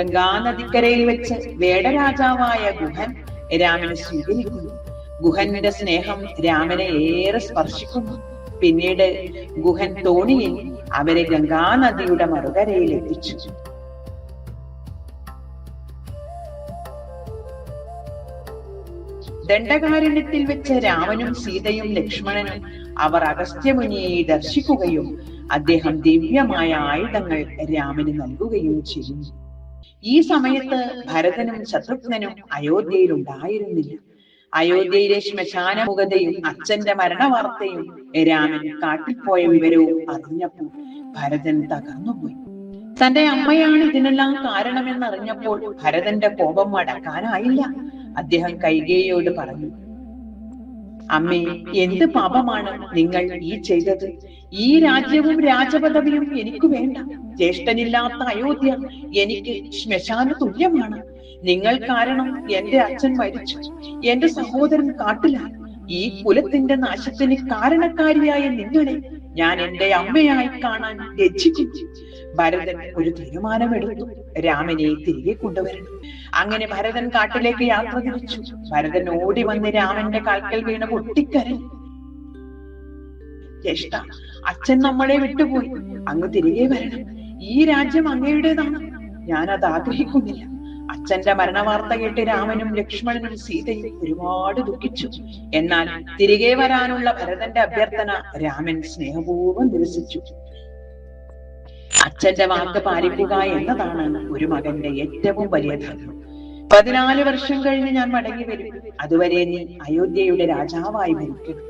ഗംഗാനദിക്കരയിൽ വെച്ച് വേടരാജാവായ ഗുഹൻ രാമനെ സ്വീകരിക്കുന്നു. ഗുഹന്റെ സ്നേഹം രാമനെ ഏറെ സ്പർശിക്കുന്നു. പിന്നീട് ഗുഹൻ തോണിയിൽ അവരെ ഗംഗാനദിയുടെ മറുകരയിൽ എത്തിച്ചു. ദണ്ഡകാരണ്യത്തിൽ വെച്ച് രാമനും സീതയും ലക്ഷ്മണനും അവർ അഗസ്ത്യമുനിയെ ദർശിക്കുകയും അദ്ദേഹം ദിവ്യമായ ആയുധങ്ങൾ രാമന് നൽകുകയും ചെയ്യുന്നു. ഈ സമയത്ത് ഭരതനും ശത്രുഘ്നനും അയോധ്യയിൽ ഉണ്ടായിരുന്നില്ല. അയോധ്യയിലെ ശ്മശാനമുഖതയും അച്ഛന്റെ മരണവാർത്തയും രാമൻ കാട്ടിപ്പോയ വിവരവും അറിഞ്ഞപ്പോൾ ഭരതൻ തകർന്നുപോയി. തന്റെ അമ്മയാണ് ഇതിനെല്ലാം കാരണമെന്നറിഞ്ഞപ്പോൾ ഭരതന്റെ കോപം അടക്കാനായില്ല. അദ്ദേഹം കൈകേയിയോട് പറഞ്ഞു, അമ്മേ, എന്ത് പാപമാണ് നിങ്ങൾ ഈ ചെയ്തത്? ഈ രാജ്യവും രാജപദവിയും എനിക്ക് വേണ്ട. ജ്യേഷ്ഠനില്ലാത്ത അയോധ്യ എനിക്ക് ശ്മശാന തുല്യമാണ്. നിങ്ങൾ കാരണം എന്റെ അച്ഛൻ മരിച്ചു, എന്റെ സഹോദരൻ കാട്ടിലായി. ഈ കുലത്തിന്റെ നാശത്തിന് കാരണക്കാരിയായ നിങ്ങളെ ഞാൻ എന്റെ അമ്മയായി കാണാൻ ലജ്ജിക്കുന്നു. ഭരതൻ ഒരു തീരുമാനമെടുത്തു. രാമനെ തിരികെ കൊണ്ടുവരണം. അങ്ങനെ ഭരതൻ കാട്ടിലേക്ക് യാത്ര തിരിച്ചു. ഭരതൻ ഓടി വന്ന് രാമന്റെ കാൽക്കൽ വീണ് പൊട്ടിക്കരഞ്ഞു. ജ്യേഷ്ഠ, അച്ഛൻ നമ്മളെ വിട്ടുപോയി. അങ്ങ് തിരികെ വരണം. ഈ രാജ്യം അങ്ങയുടേതാണ്. ഞാനത് ആഗ്രഹിക്കുന്നില്ല. അച്ഛന്റെ മരണവാർത്ത കേട്ട് രാമനും ലക്ഷ്മണനും സീതയും ഒരുപാട് ദുഃഖിച്ചു. എന്നാൽ തിരികെ വരാനുള്ള ഭരതന്റെ അഭ്യർത്ഥന രാമൻ സ്നേഹപൂർവ്വം നിരസിച്ചു. അച്ഛന്റെ വാക്ക് പാലിക്കുക എന്നതാണ് ഒരു മകന്റെ ഏറ്റവും വലിയ ധർമ്മം. 14 വർഷം കഴിഞ്ഞ് ഞാൻ മടങ്ങി വരും. അതുവരെ നീ അയോധ്യയുടെ രാജാവായി ഭരിക്കണം.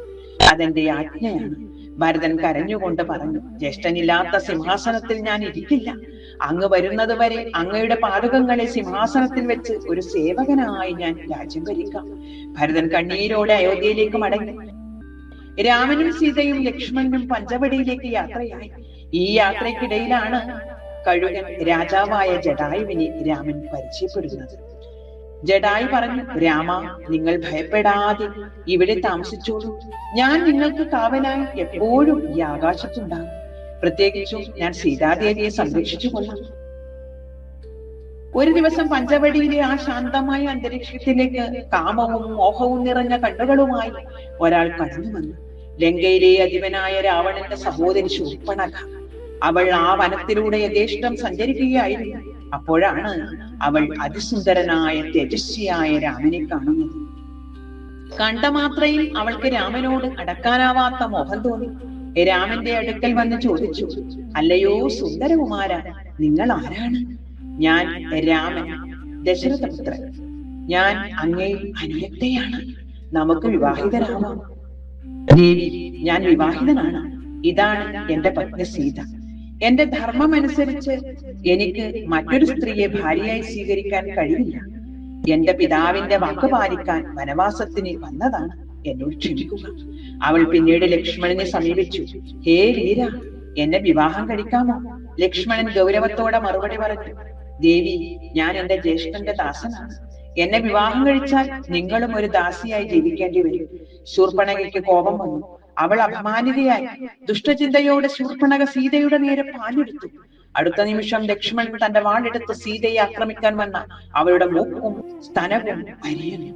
അതെന്റെ ആജ്ഞയാണ്. ഭരതൻ കരഞ്ഞുകൊണ്ട് പറഞ്ഞു, ജ്യേഷ്ഠനില്ലാത്ത സിംഹാസനത്തിൽ ഞാൻ ഇരിക്കില്ല. അങ്ങ് വരുന്നത് വരെ അങ്ങയുടെ പാദുകങ്ങളെ സിംഹാസനത്തിൽ വെച്ച് ഒരു സേവകനായി ഞാൻ രാജ്യം ഭരിക്കാം. ഭരതൻ കണ്ണീരോടെ അയോധ്യയിലേക്ക് മടങ്ങി. രാമനും സീതയും ലക്ഷ്മണനും പഞ്ചവടിയിലേക്ക് യാത്രയായി. ഈ യാത്രയ്ക്കിടയിലാണ് കഴുകൻ രാജാവായ ജടായുവിനെ രാമൻ പരിചയപ്പെടുന്നത്. ജടായു പറഞ്ഞു, രാമ, നിങ്ങൾ ഭയപ്പെടാതെ ഇവിടെ താമസിച്ചോളൂ. ഞാൻ നിങ്ങൾക്ക് കാവലായി എപ്പോഴും ഈ ആകാശത്തുണ്ടാകും. പ്രത്യേകിച്ചും ഞാൻ സീതാദേവിയെ സംരക്ഷിച്ചു കൊള്ളാം. ഒരു ദിവസം പഞ്ചവടിയിലെ ആ ശാന്തമായ അന്തരീക്ഷത്തിലേക്ക് കാമവും മോഹവും നിറഞ്ഞ കണ്ണുകളുമായി ഒരാൾ കടന്നു വന്നു. ലങ്കയിലെ അധിപനായ രാവണന്റെ സഹോദരി ശൂർപ്പണഖ. അവൾ ആ വനത്തിലൂടെ യഥേഷ്ടം സഞ്ചരിക്കുകയായിരുന്നു. അപ്പോഴാണ് അവൾ അതിസുന്ദരനായ തേജസ്വിയായ രാമനെ കാണുന്നത്. കണ്ട മാത്രയിൽ അവൾക്ക് രാമനോട് അടക്കാനാവാത്ത മോഹം തോന്നി. രാമന്റെ അടുക്കൽ വന്ന് ചോദിച്ചു, അല്ലയോ സുന്ദരകുമാര, നിങ്ങൾ ആരാണ്? ഞാൻ രാമൻ, ദശരഥപുത്രൻ. ഞാൻ അങ്ങേ അനുരക്തയാണ്. നമുക്ക് വിവാഹിതരാവാം. ദേവി, ഞാൻ വിവാഹിതനാണ്. ഇതാണ് എന്റെ പത്നി സീത. എന്റെ ധർമ്മം അനുസരിച്ച് എനിക്ക് മറ്റൊരു സ്ത്രീയെ ഭാര്യയായി സ്വീകരിക്കാൻ കഴിയില്ല. എന്റെ പിതാവിന്റെ വാക്ക് പാലിക്കാൻ വനവാസത്തിന് വന്നതാണ്. എന്നോട് ക്ഷമിക്കുക. അവൾ പിന്നീട് ലക്ഷ്മണനെ സമീപിച്ചു. ഹേ വീര, എന്നെ വിവാഹം കഴിക്കാമോ? ലക്ഷ്മണൻ ഗൗരവത്തോടെ മറുപടി പറഞ്ഞു, ദേവി, ഞാൻ എന്റെ ജ്യേഷ്ഠന്റെ ദാസനാണ്. എന്നെ വിവാഹം കഴിച്ചാൽ നിങ്ങളും ഒരു ദാസിയായി ജീവിക്കേണ്ടി വരും. ശൂർപ്പണഖയ്ക്ക് കോപം വന്നു. അവൾ അപമാനിതയായി. ദുഷ്ടചിന്തയോടെ ശൂർപ്പണഖ സീതയുടെ നേരെ പാഞ്ഞെടുത്തു. അടുത്ത നിമിഷം ലക്ഷ്മണൻ തന്റെ വാളെടുത്ത് സീതയെ ആക്രമിക്കാൻ വന്ന അവളുടെ മൂക്കും സ്തനവും അരിയുന്നു.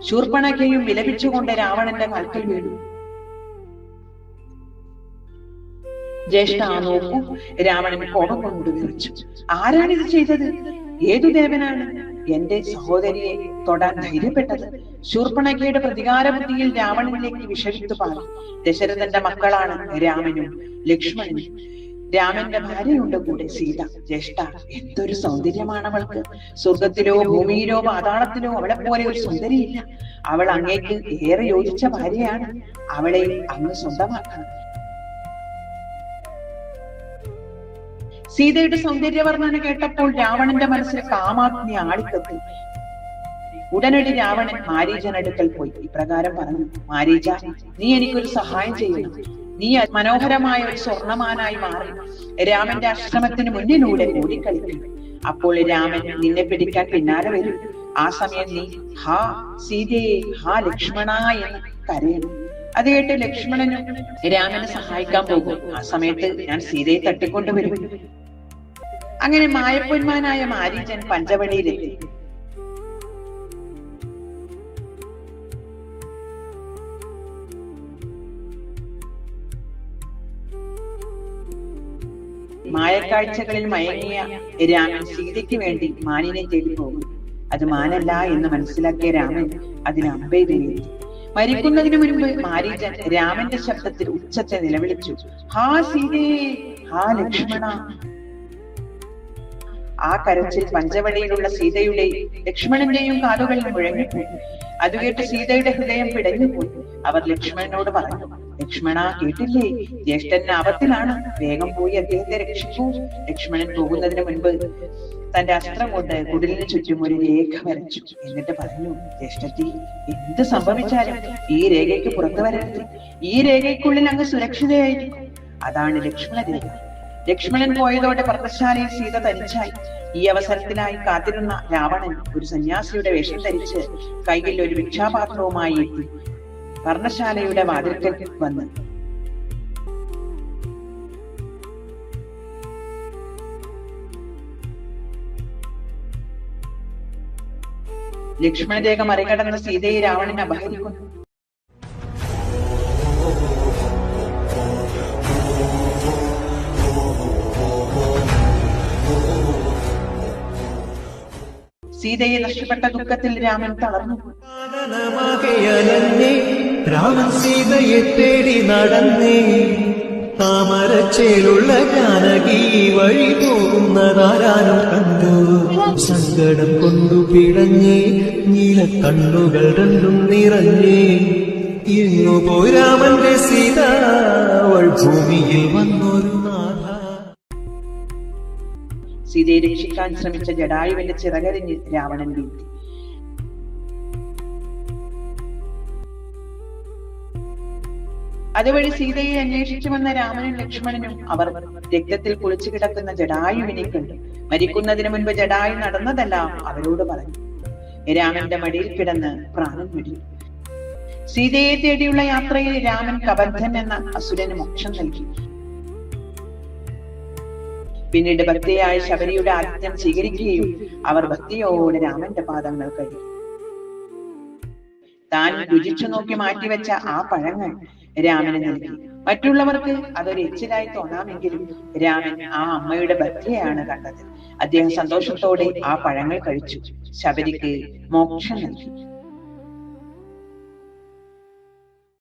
ശൂർപ്പണഖയും വിലപിച്ചുകൊണ്ട് രാവണന്റെ കാൽക്കൽ വീണു. ജ്യേഷ്ഠ, നോക്കൂ, രാവണൻ കോപം കൊണ്ട് വിറച്ചു. ആരാണിത് ചെയ്തത്? ഏതു ദേവനാണ് എന്റെ സഹോദരിയെ തൊടാൻ ധൈര്യപ്പെട്ടത്? ശൂർപ്പണഖയുടെ പ്രതികാര ബുദ്ധിയിൽ രാവണനിലേക്ക് വിഷവിത്ത് പാറി. ദശരഥന്റെ മക്കളാണ് രാമനും ലക്ഷ്മണനും. രാമന്റെ ഭാര്യയുണ്ട് കൂടെ, സീത. ജ്യേഷ്ഠ, എന്തൊരു സൗന്ദര്യമാണ് അവൾക്ക്! സ്വർഗത്തിലോ ഭൂമിയിലോ പാതാളത്തിലോ അവളെ പോലെ ഒരു സുന്ദരിയില്ല. അവൾ അങ്ങേക്ക് ഏറെ യോജിച്ച ഭാര്യയാണ്. അവളെ അങ്ങ് സ്വന്തമാക്കണം. സീതയുടെ സൗന്ദര്യവർണ്ണന കേട്ടപ്പോൾ രാവണന്റെ മനസ്സിൽ കാമാഗ്നി ആളിക്കത്തി. ഉടനടി രാവണൻ മാരീചനടുക്കൽ പോയി ഇപ്രകാരം പറഞ്ഞു, മാരീച, നീ എനിക്കൊരു സഹായം ചെയ്യണം. നീ മനോഹരമായ ഒരു സ്വർണമാനായി മാറി രാമന്റെ ആശ്രമത്തിന് മുന്നിലൂടെ ഓടിക്കളിക്കണം. അപ്പോൾ രാമൻ നിന്നെ പിടിക്കാൻ പിന്നാലെ വരും. ആ സമയം നീ ഹാ സീതേ, ഹാ ലക്ഷ്മണ എന്ന് കരയണം. അത് കേട്ട് ലക്ഷ്മണനും രാമനെ സഹായിക്കാൻ പോകും. ആ സമയത്ത് ഞാൻ സീതയെ തട്ടിക്കൊണ്ടുവരും. അങ്ങനെ മായപ്പൊന്മാനായ മാരീചൻ പഞ്ചവടിയിലെത്തി. മായക്കാഴ്ചകളിൽ മയങ്ങിയ രാമൻ സീതയ്ക്ക് വേണ്ടി മാനിനെ തേടി പോകും. അത് മാനല്ല എന്ന് മനസ്സിലാക്കിയ രാമൻ അതിന് അമ്പെയ്തെഴുതി. മരിക്കുന്നതിന് മുൻപ് മാരീചൻ രാമന്റെ ശബ്ദത്തിൽ ഉച്ചത്തെ നിലവിളിച്ചു, ഹാ സീതേ, ഹാ ലക്ഷ്മണ. ആ കരച്ചിൽ പഞ്ചവടിയിലുള്ള സീതയുടെയും ലക്ഷ്മണന്റെയും കാതുകളിൽ മുഴങ്ങിപ്പോയി. അതുകേട്ട് സീതയുടെ ഹൃദയം പിടഞ്ഞുപോയി. അവർ ലക്ഷ്മണനോട് പറഞ്ഞു, ലക്ഷ്മണ കേട്ടില്ലേ, ജ്യേഷ്ഠൻ ആപത്തിലാണ്, വേഗം പോയി അദ്ദേഹത്തെ രക്ഷിക്കൂ. ലക്ഷ്മണൻ പോകുന്നതിന് മുൻപ് തന്റെ അസ്ത്രം കൊണ്ട് കുടിലിന് ചുറ്റും ഒരു രേഖ വരച്ചു. എന്നിട്ട് പറഞ്ഞു, ജ്യേഷ്ഠത്തി, എന്ത് സംഭവിച്ചാലും ഈ രേഖയ്ക്ക് പുറത്തു വരരുത്. ഈ രേഖയ്ക്കുള്ളിൽ അങ്ങ് സുരക്ഷിതയായിരിക്കും. അതാണ് ലക്ഷ്മണ രേഖ. ലക്ഷ്മണൻ പോയതോടെ പർണശാലയിൽ സീത തനിച്ചായി. ഈ അവസരത്തിനായി കാത്തിരുന്ന രാവണൻ ഒരു സന്യാസിയുടെ വേഷം ധരിച്ച് കൈയിൽ ഒരു ഭിക്ഷാപാത്രവുമായി എത്തി പർണശാലയുടെ വാതിൽക്കൽ വന്ന് ലക്ഷ്മണരേഖ മറികടന്ന സീതയെ രാവണൻ അപഹരിക്കുന്നു. സീതയെ നഷ്ടപ്പെട്ട ദുഃഖത്തിൽ രാമൻ തളർന്നു. രാമൻ സീതയെ തേടി നടന്നേ, താമരച്ചേലുള്ള ജാനകി വഴി പോകുന്നതാരാനും കണ്ടു. സങ്കടം കൊണ്ടു പിടഞ്ഞേ, നീല കണ്ണുകൾ രണ്ടും നിറഞ്ഞേ. ഇന്നു പോയി രാമന്റെ സീത അവൾ ഭൂമിയിൽ വന്നൊരു നാഥ. സീതയെ രക്ഷിക്കാൻ ശ്രമിച്ച ജടായുവിന്റെ ചിറകരിഞ്ഞ് രാവണൻ വീഴ്ത്തി. അതുവഴി സീതയെ അന്വേഷിച്ചു വന്ന രാമനും ലക്ഷ്മണനും അവർ രക്തത്തിൽ കുളിച്ചു കിടക്കുന്ന ജടായുവിനെ കണ്ടു. മരിക്കുന്നതിന് മുൻപ് ജടായു നടന്നതെല്ലാം അവരോട് പറഞ്ഞു. രാമന്റെ മടിയിൽ കിടന്ന് പ്രാണൻ വിടിഞ്ഞു. സീതയെ തേടിയുള്ള യാത്രയിൽ രാമൻ കബന്ധൻ എന്ന അസുരന് മോക്ഷം നൽകി. പിന്നീട് ഭക്തിയായ ശബരിയുടെ ആതിഥ്യം സ്വീകരിക്കുകയും അവർ ഭക്തിയോടെ രാമന്റെ പാദങ്ങൾ കഴുകി. താൻ രുചിച്ചു നോക്കി മാറ്റിവെച്ച ആ പഴങ്ങൾ രാമന് നൽകി. മറ്റുള്ളവർക്ക് അതൊരു എച്ചിലായി തോന്നാമെങ്കിലും രാമൻ ആ അമ്മയുടെ ഭക്തിയാണ് കണ്ടത്. അദ്ദേഹം സന്തോഷത്തോടെ ആ പഴങ്ങൾ കഴിച്ചു. ശബരിക്ക് മോക്ഷം നൽകി.